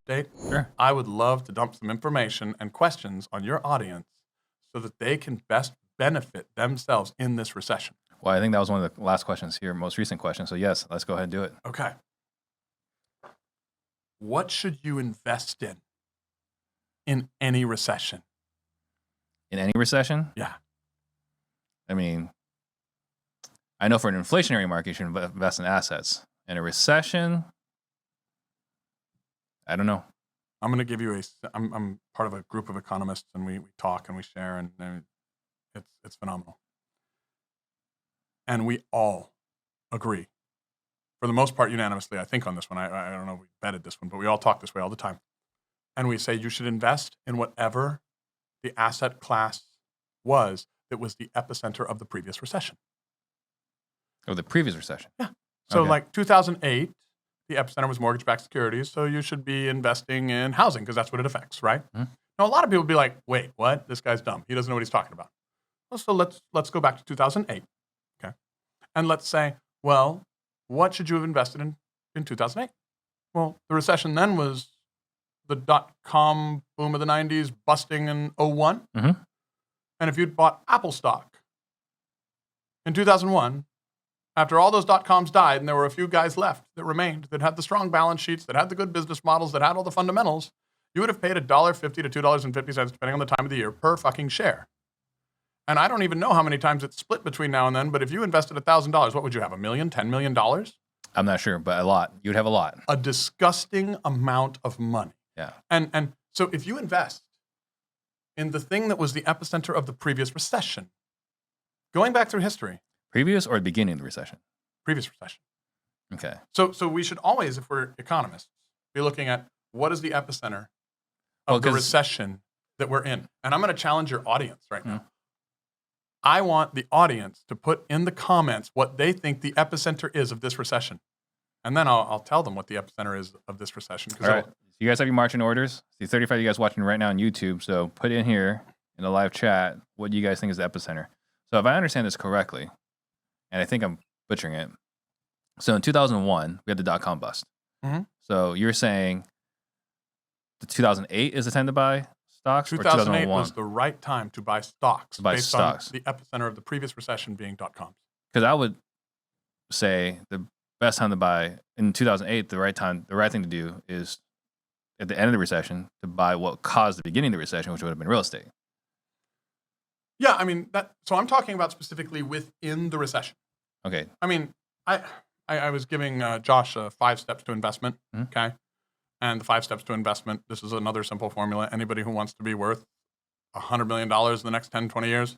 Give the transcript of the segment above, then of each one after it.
Estate, Sure. I would love to dump some information and questions on your audience so that they can best benefit themselves in this recession. Well, I think that was one of the last questions here, most recent question. So yes, let's go ahead and do it. Okay. What should you invest in any recession? In any recession? Yeah. I mean, I know for an inflationary market, you should invest in assets. In a recession, I don't know. I'm going to give you I'm part of a group of economists, and we talk and we share, and it's phenomenal. And we all agree, for the most part, unanimously, I think, on this one. I don't know if we vetted this one, but we all talk this way all the time. And we say you should invest in whatever the asset class was that was the epicenter of the previous recession. Of the previous recession? Yeah. So Okay. like 2008, the epicenter was mortgage-backed securities, so you should be investing in housing because that's what it affects, right? Mm-hmm. Now, a lot of people would be like, wait, what? This guy's dumb. He doesn't know what he's talking about. Well, so let's go back to 2008, okay? And let's say, well, what should you have invested in 2008? Well, the recession then was the dot-com boom of the 90s busting in 01. Mm-hmm. And if you'd bought Apple stock in 2001, after all those dot-coms died and there were a few guys left that remained, that had the strong balance sheets, that had the good business models, that had all the fundamentals, you would have paid $1.50 to $2.50, depending on the time of the year, per fucking share. And I don't even know how many times it's split between now and then, but if you invested $1,000, what would you have, $1 million, $10 million? I'm not sure, but a lot. You'd have a lot. A disgusting amount of money. Yeah. And so if you invest in the thing that was the epicenter of the previous recession, going back through history. Previous or the beginning of the recession? Previous recession. Okay. So we should always, if we're economists, be looking at what is the epicenter of the recession that we're in. And I'm going to challenge your audience right now. I want the audience to put in the comments what they think the epicenter is of this recession. And then I'll tell them what the epicenter is of this recession. All right. You guys have your marching orders. See 35 of you guys watching right now on YouTube. So put in here in the live chat what you guys think is the epicenter. So if I understand this correctly, and I think I'm butchering it. So in 2001, we had the dot-com bust. Mm-hmm. So you're saying the 2008 is the time to buy stocks? 2008 was the right time to buy stocks based on the epicenter of the previous recession being dot-coms. Because I would say the best time to buy in 2008, the right thing to do is at the end of the recession to buy what caused the beginning of the recession, which would have been real estate. Yeah, I mean, so I'm talking about specifically within the recession. Okay. I mean, I was giving Josh 5 steps to investment, okay? And the 5 steps to investment, this is another simple formula. Anybody who wants to be worth $100 million in the next 10, 20 years,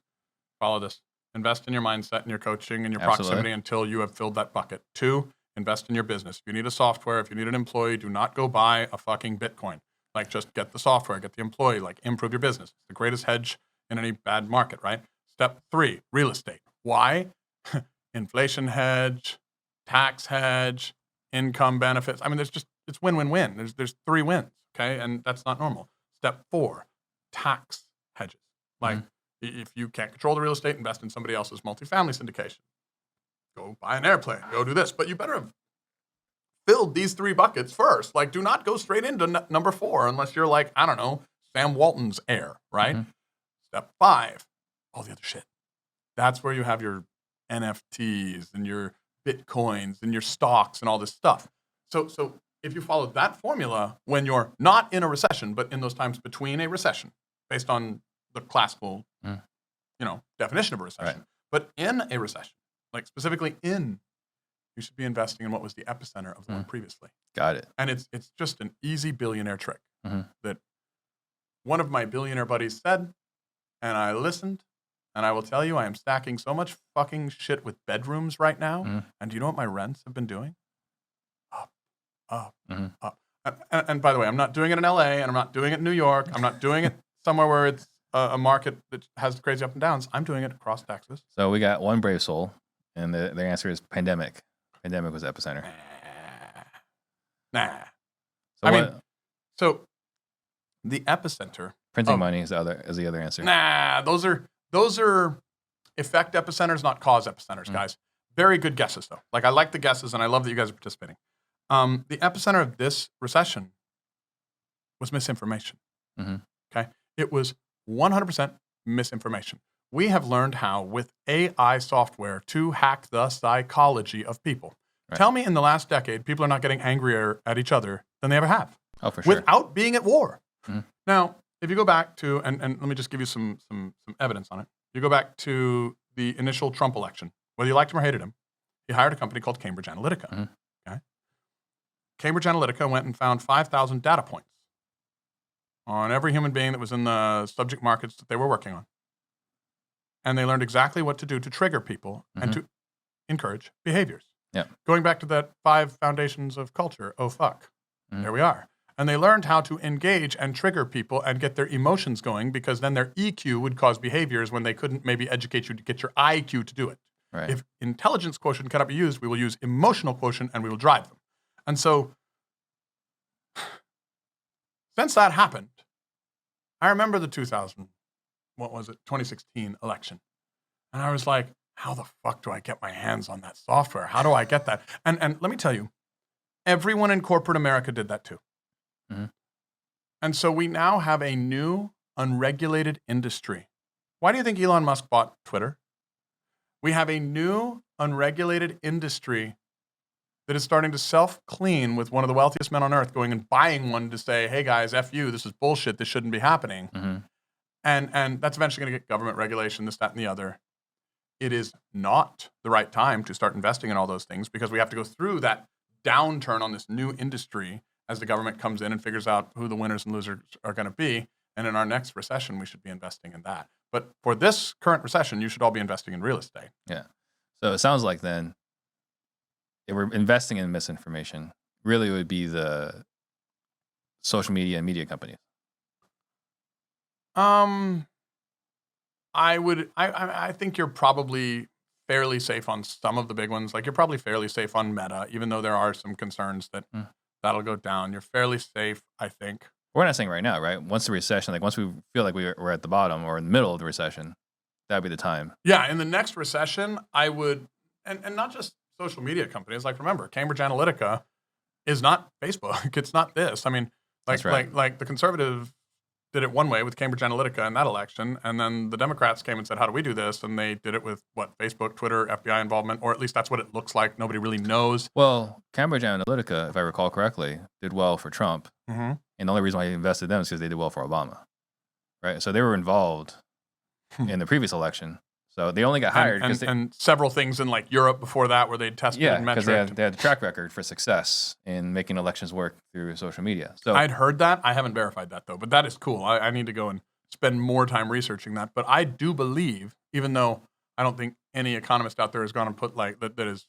follow this. Invest in your mindset and your coaching and your proximity until you have filled that bucket. 2, invest in your business. If you need a software, if you need an employee, do not go buy a fucking Bitcoin. Like, just get the software, get the employee, like, improve your business. It's the greatest hedge in any bad market, right? Step 3, real estate. Why? Inflation hedge, tax hedge, income benefits. I mean, it's win-win-win. There's 3 wins, okay? And that's not normal. Step 4, tax hedges. Like, if you can't control the real estate, invest in somebody else's multifamily syndication. Go buy an airplane. Go do this. But you better have filled these 3 buckets first. Like, do not go straight into number 4 unless you're like, I don't know, Sam Walton's heir, right? Step 5, all the other shit. That's where you have your NFTs and your Bitcoins and your stocks and all this stuff. So if you follow that formula when you're not in a recession, but in those times between a recession, based on the classical, definition of a recession, right. But in a recession, like specifically you should be investing in what was the epicenter of the one previously. Got it. And it's just an easy billionaire trick that one of my billionaire buddies said, and I listened, and I will tell you, I am stacking so much fucking shit with bedrooms right now. And do you know what my rents have been doing? Up. And by the way, I'm not doing it in LA, and I'm not doing it in New York. I'm not doing it somewhere where it's a market that has crazy up and downs. I'm doing it across Texas. So we got one brave soul, and their answer is pandemic. Pandemic was the epicenter. Nah. So so the epicenter. Printing money is the other answer. Nah, those are effect epicenters, not cause epicenters, guys. Very good guesses, though. Like, I like the guesses, and I love that you guys are participating. The epicenter of this recession was misinformation. Mm-hmm. Okay? It was 100% misinformation. We have learned how, with AI software, to hack the psychology of people. Right. Tell me in the last decade, people are not getting angrier at each other than they ever have. Oh, for sure. Without being at war. Mm-hmm. Now, if you go back to, and let me just give you some evidence on it. You go back to the initial Trump election, whether you liked him or hated him, he hired a company called Cambridge Analytica. Mm-hmm. Okay? Cambridge Analytica went and found 5,000 data points on every human being that was in the subject markets that they were working on. And they learned exactly what to do to trigger people and to encourage behaviors. Yeah. Going back to that 5 foundations of culture, oh fuck, there we are. And they learned how to engage and trigger people and get their emotions going, because then their EQ would cause behaviors when they couldn't maybe educate you to get your IQ to do it. Right. If intelligence quotient cannot be used, we will use emotional quotient and we will drive them. And so, since that happened, I remember the 2016 election. And I was like, how the fuck do I get my hands on that software? How do I get that? And let me tell you, everyone in corporate America did that too. Mm-hmm. And so we now have a new unregulated industry. Why do you think Elon Musk bought Twitter? We have a new unregulated industry that is starting to self-clean, with one of the wealthiest men on earth going and buying one to say, hey guys, F you, this is bullshit, this shouldn't be happening. Mm-hmm. And that's eventually going to get government regulation, this, that, and the other. It is not the right time to start investing in all those things, because we have to go through that downturn on this new industry as the government comes in and figures out who the winners and losers are going to be. And in our next recession, we should be investing in that. But for this current recession, you should all be investing in real estate. Yeah. So it sounds like then, if we're investing in misinformation, really it would be the social media and media companies. I think you're probably fairly safe on some of the big ones. Like, you're probably fairly safe on Meta, even though there are some concerns that that'll go down. You're fairly safe, I think. We're not saying right now, right? Once the recession, like once we feel like we're at the bottom or in the middle of the recession, that'd be the time. Yeah, in the next recession, I would, and not just social media companies. Like, remember, Cambridge Analytica is not Facebook. It's not this. I mean, like, right. like the conservative did it one way with Cambridge Analytica in that election, and then the Democrats came and said, how do we do this? And they did it with, what, Facebook, Twitter, FBI involvement, or at least that's what it looks like. Nobody really knows. Well, Cambridge Analytica, if I recall correctly, did well for Trump. Mm-hmm. And the only reason why he invested in them is because they did well for Obama, right? So they were involved in the previous election. So they only got hired and several things in like Europe before that where they'd tested and metric. because they had a track record for success in making elections work through social media. So I'd heard that. I haven't verified that though, but that is cool. I need to go and spend more time researching that. But I do believe, even though I don't think any economist out there has gone and put like that is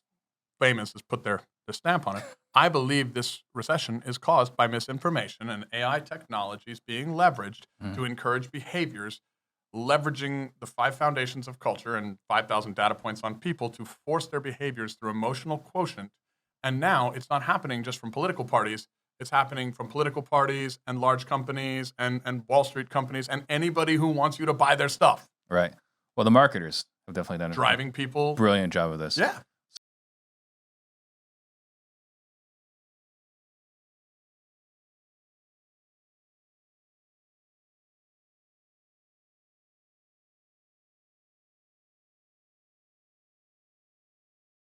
famous has put their stamp on it. I believe this recession is caused by misinformation and AI technologies being leveraged to encourage behaviors, leveraging the 5 foundations of culture and 5,000 data points on people to force their behaviors through emotional quotient. And now it's not happening just from political parties. It's happening from political parties and large companies and Wall Street companies and anybody who wants you to buy their stuff. right. Well, the marketers have definitely done Driving people. brilliant job of this. Yeah.